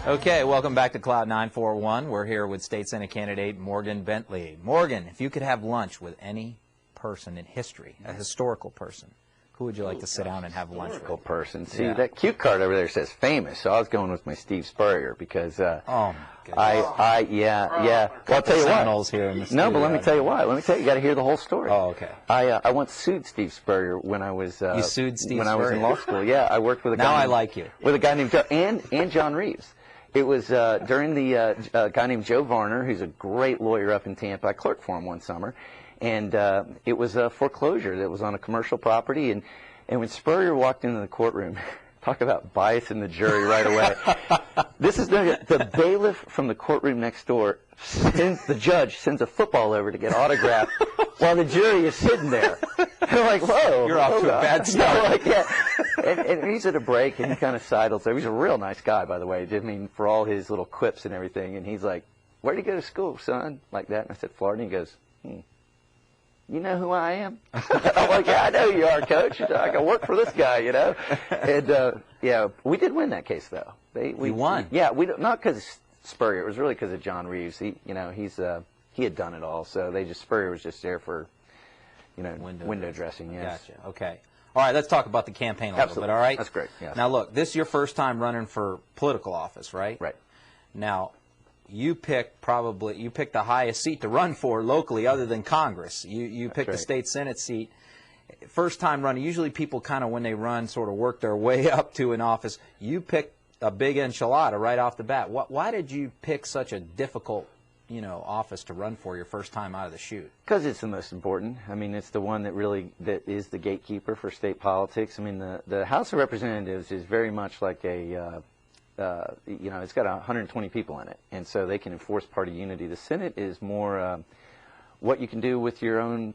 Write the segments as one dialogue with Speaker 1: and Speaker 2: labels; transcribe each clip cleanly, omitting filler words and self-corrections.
Speaker 1: Okay, welcome back to Clout 941. We're here with State Senate candidate Morgan Bentley. Morgan, if you could have lunch with any person in history, a historical person, who would you like to sit down and have lunch with?
Speaker 2: Historical person. See, that cue card over there says famous, so I was going with my Steve Spurrier because
Speaker 1: oh my goodness.
Speaker 2: Well, I'll tell you what.
Speaker 1: Here in the
Speaker 2: no, but let me tell you why. Let me tell you, you got to hear the whole story.
Speaker 1: Oh, okay.
Speaker 2: I once sued Steve Spurrier when I was
Speaker 1: you sued Steve
Speaker 2: when
Speaker 1: Spurrier?
Speaker 2: I was in law school. Yeah, I worked with a guy.
Speaker 1: Now
Speaker 2: named,
Speaker 1: I like you.
Speaker 2: With a guy named Joe and John Reeves. It was during the guy named Joe Varner, who's a great lawyer up in Tampa. I clerked for him one summer, and it was a foreclosure that was on a commercial property. And when Spurrier walked into the courtroom, talk about bias in the jury right away. This is the bailiff from the courtroom next door. The judge sends a football over to get autographed while the jury is sitting there. They're like, whoa.
Speaker 1: You're off to a bad start.
Speaker 2: No, like, yeah. And he's at a break, and he kind of sidles there. He's a real nice guy, by the way. I mean, for all his little quips and everything. And he's like, where'd you go to school, son? Like that. And I said, Florida. And he goes, you know who I am? I'm like, yeah, I know who you are, Coach. I can work for this guy, you know. And, yeah, we did win that case, though.
Speaker 1: We won?
Speaker 2: Yeah, not because of Spurrier. It was really because of John Reeves. He had done it all. So Spurrier was just there for, window dressing, yes.
Speaker 1: Gotcha. Okay. All right, let's talk about the campaign a little bit, all right?
Speaker 2: That's great, yes.
Speaker 1: Now, look, this is your first time running for political office, right?
Speaker 2: Right.
Speaker 1: Now, you picked the highest seat to run for locally other than Congress. You picked the state Senate seat. First time running, usually people kind of, when they run, sort of work their way up to an office. You picked a big enchilada right off the bat. Why did you pick such a difficult office to run for your first time out of the chute?
Speaker 2: Because it's the most important. I mean, it's the one that is the gatekeeper for state politics. I mean, the House of Representatives is very much like a, it's got 120 people in it, and so they can enforce party unity. The Senate is more what you can do with your own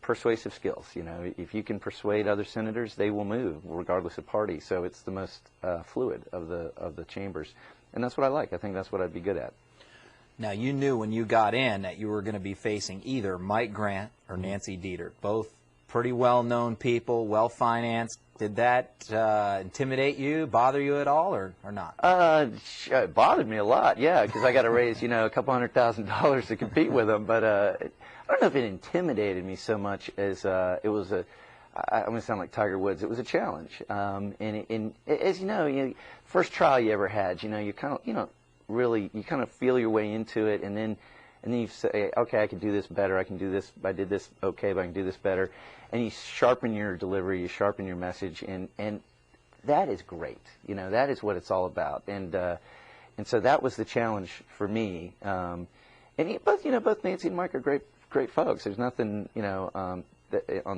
Speaker 2: persuasive skills. If you can persuade other senators, they will move regardless of party. So it's the most fluid of the chambers, and that's what I like. I think that's what I'd be good at.
Speaker 1: Now, you knew when you got in that you were going to be facing either Mike Grant or Nancy Dieter, both pretty well-known people, well-financed. Did that intimidate you, bother you at all, or not?
Speaker 2: It bothered me a lot, yeah, because I got to raise, a couple $100,000 to compete with them. But I don't know if it intimidated me so much as it was I'm going to sound like Tiger Woods. It was a challenge, and as you know, first trial you ever had, you kind of, really, you kind of feel your way into it, and then you say, okay, I can do this better. I can do this. I did this okay, but I can do this better. And you sharpen your delivery, you sharpen your message, and that is great. That is what it's all about. And so that was the challenge for me. And both Nancy and Mike are great folks. There's nothing, on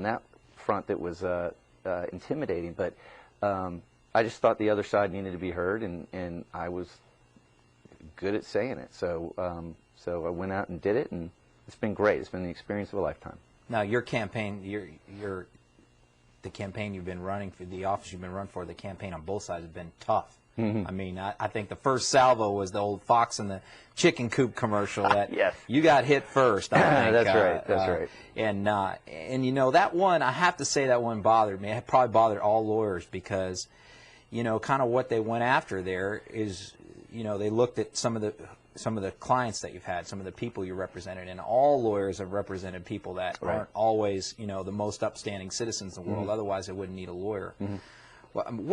Speaker 2: that front that was intimidating. But I just thought the other side needed to be heard, and I was good at saying it. So I went out and did it, and it's been great. It's been the experience of a lifetime.
Speaker 1: Now, your campaign, the campaign you've been running for, the office you've been running for, the campaign on both sides has been tough. I mean, I think the first salvo was the old fox in the chicken coop commercial that
Speaker 2: yes.
Speaker 1: You got hit first, I think.
Speaker 2: That's right. That's right.
Speaker 1: And that one, I have to say that one bothered me. It probably bothered all lawyers because, kind of what they went after there is, they looked at some of the clients that you've had, some of the people you represented, and all lawyers have represented people that aren't always, the most upstanding citizens in the world. Otherwise, they wouldn't need a lawyer. Well,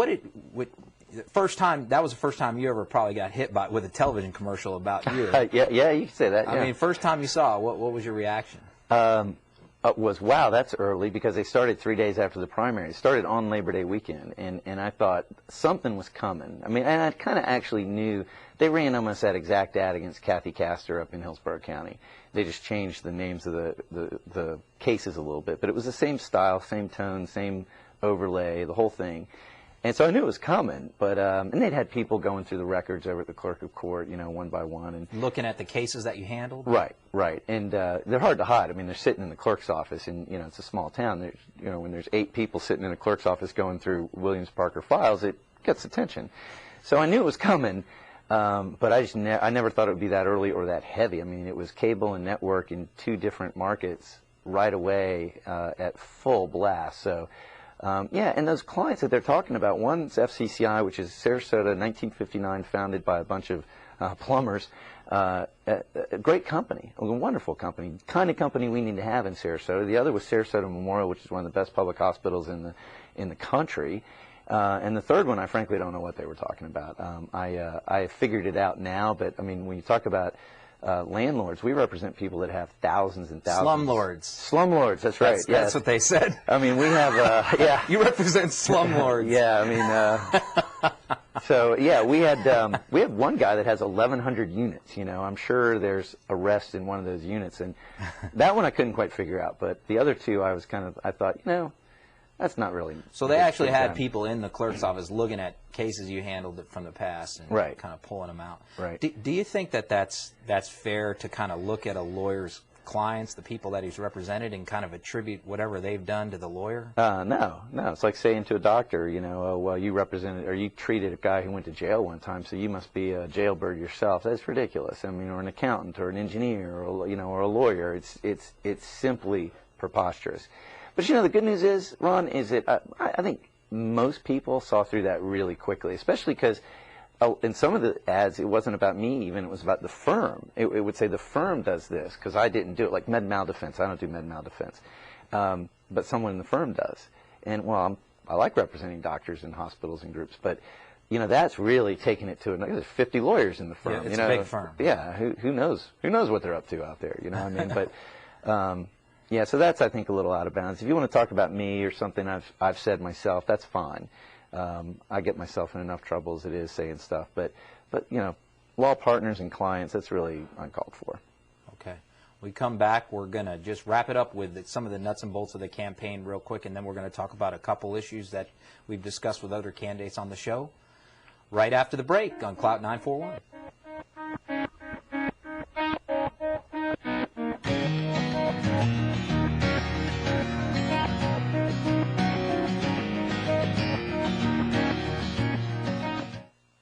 Speaker 1: first time, that was the first time you ever probably got hit with a television commercial about you.
Speaker 2: Yeah, you can say that.
Speaker 1: I mean, first time you saw it, what was your reaction?
Speaker 2: Was, wow, that's early, because they started 3 days after the primary. It started on Labor Day weekend, and I thought something was coming. I mean, and I kind of actually knew. They ran almost that exact ad against Kathy Castor up in Hillsborough County. They just changed the names of the cases a little bit, but it was the same style, same tone, same overlay, the whole thing. And so I knew it was coming, but and they'd had people going through the records over at the clerk of court, one by one, and
Speaker 1: looking at the cases that you handled.
Speaker 2: Right, and they're hard to hide. I mean, they're sitting in the clerk's office, and it's a small town. There's, when there's 8 people sitting in a clerk's office going through Williams Parker files, it gets attention. So I knew it was coming, but I never thought it would be that early or that heavy. I mean, it was cable and network in 2 different markets right away at full blast. So. Yeah, and those clients that they're talking about, one's FCCI, which is Sarasota, 1959, founded by a bunch of plumbers. A great company, a wonderful company, kind of company we need to have in Sarasota. The other was Sarasota Memorial, which is one of the best public hospitals in the country. And the third one, I frankly don't know what they were talking about. I figured it out now, but I mean, when you talk about landlords, we represent people that have thousands and thousands.
Speaker 1: Slumlords.
Speaker 2: Slumlords, that's right.
Speaker 1: Yes. That's what they said.
Speaker 2: I mean, we have, yeah.
Speaker 1: You represent slumlords.
Speaker 2: Yeah, I mean, so yeah, we had one guy that has 1,100 units. You know, I'm sure there's arrests in one of those units, and that one I couldn't quite figure out. But the other two, I thought, you know, that's not really.
Speaker 1: So they actually had people in the clerk's office looking at cases you handled from the past and
Speaker 2: right.
Speaker 1: kind of pulling them out.
Speaker 2: Right.
Speaker 1: Do you think that that's fair to kind of look at a lawyer's clients, the people that he's represented, and kind of attribute whatever they've done to the lawyer?
Speaker 2: No. It's like saying to a doctor, you know, oh, well, you represented or you treated a guy who went to jail one time, so you must be a jailbird yourself. That's ridiculous. I mean, or an accountant or an engineer or, you know, or a lawyer. It's simply preposterous. But, you know, the good news is, Ron, is that I think most people saw through that really quickly, especially because in some of the ads, it wasn't about me even, it was about the firm. It would say the firm does this, because I didn't do it, like med mal defense. I don't do med mal defense. But someone in the firm does. And, well, I like representing doctors and hospitals and groups, but, you know, that's really taking it to there's 50 lawyers in the firm.
Speaker 1: Yeah, it's
Speaker 2: you know?
Speaker 1: a big firm.
Speaker 2: Yeah, who knows? Who knows what they're up to out there, you know what I mean? But, yeah, so that's, I think, a little out of bounds. If you want to talk about me or something I've said myself, that's fine. I get myself in enough trouble as it is saying stuff. But you know, law partners and clients, that's really uncalled for.
Speaker 1: Okay. We come back, we're going to just wrap it up with some of the nuts and bolts of the campaign real quick, and then we're going to talk about a couple issues that we've discussed with other candidates on the show right after the break on Clout 941.